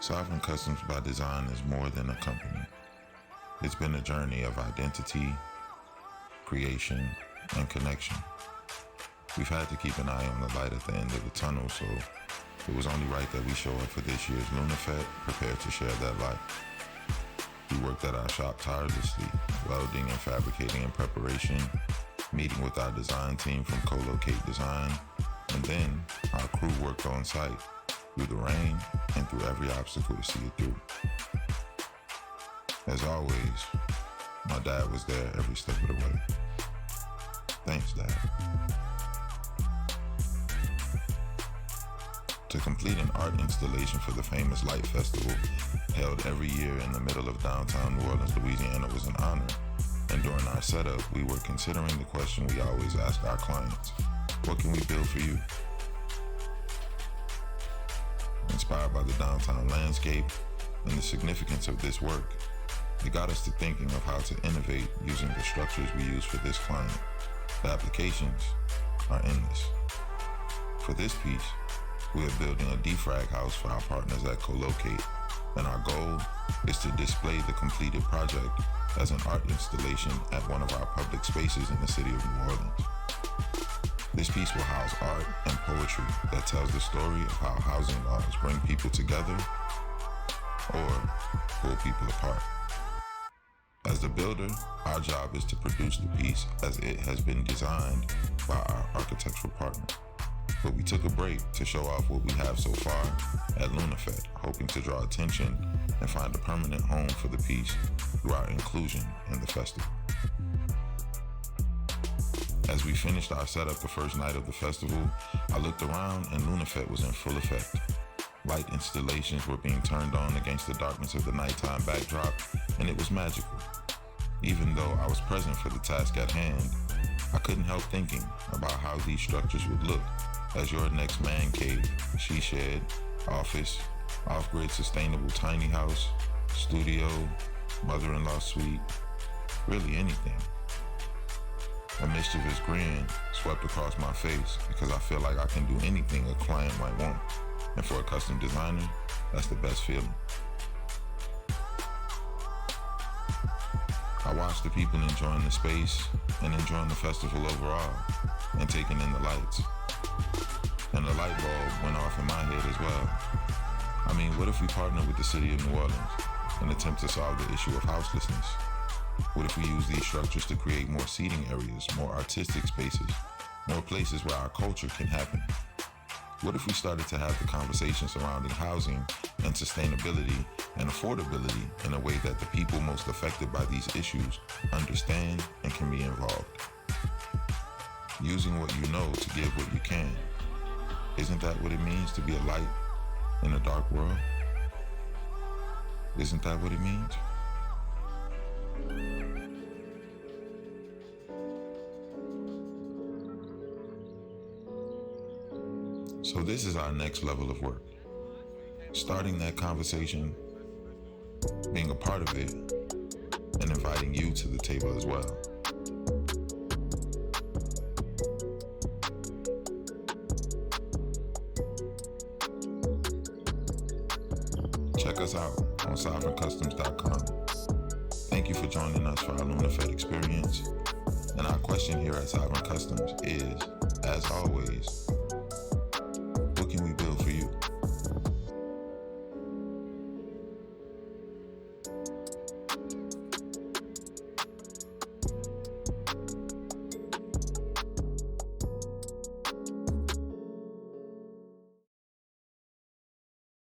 Sovereign Customs by Design is more than a company. It's been a journey of identity, creation, and connection. We've had to keep an eye on the light at the end of the tunnel, so it was only right that we show up for this year's Lunar Fete prepared to share that light. We worked at our shop tirelessly, welding and fabricating in preparation, meeting with our design team from Colloqate Design, and then our crew worked on site through the rain and through every obstacle to see it through. As always, my dad was there every step of the way. Thanks, Dad. To complete an art installation for the famous Light Festival, held every year in the middle of downtown New Orleans, Louisiana, was an honor. And during our setup, we were considering the question we always ask our clients: what can we build for you? Inspired by the downtown landscape and the significance of this work, it got us to thinking of how to innovate using the structures we use for this client. The applications are endless. For this piece, we are building a defrag house for our partners at Colloqate, and our goal is to display the completed project as an art installation at one of our public spaces in the city of New Orleans. This piece will house art and poetry that tells the story of how housing laws bring people together or pull people apart. As the builder, our job is to produce the piece as it has been designed by our architectural partner. But we took a break to show off what we have so far at Lunar Fete, hoping to draw attention and find a permanent home for the piece through our inclusion in the festival. As we finished our setup the first night of the festival, I looked around and Lunar Fete was in full effect. Light installations were being turned on against the darkness of the nighttime backdrop, and it was magical. Even though I was present for the task at hand, I couldn't help thinking about how these structures would look as your next man cave, she shed, office, off-grid sustainable tiny house, studio, mother-in-law suite, really anything. A mischievous grin swept across my face because I feel like I can do anything a client might want. And for a custom designer, that's the best feeling. I watched the people enjoying the space and enjoying the festival overall and taking in the lights. And the light bulb went off in my head as well. I mean, what if we partner with the city of New Orleans and attempt to solve the issue of houselessness? What if we use these structures to create more seating areas, more artistic spaces, more places where our culture can happen? What if we started to have the conversation surrounding housing and sustainability and affordability in a way that the people most affected by these issues understand and can be involved? Using what you know to give what you can. Isn't that what it means to be a light in a dark world? Isn't that what it means? So this is our next level of work. Starting that conversation, being a part of it, and inviting you to the table as well. Check us out on sovereigncustoms.com. Thank you for joining us for our Lunar Fete experience. And our question here at Sovereign Customs is, as always,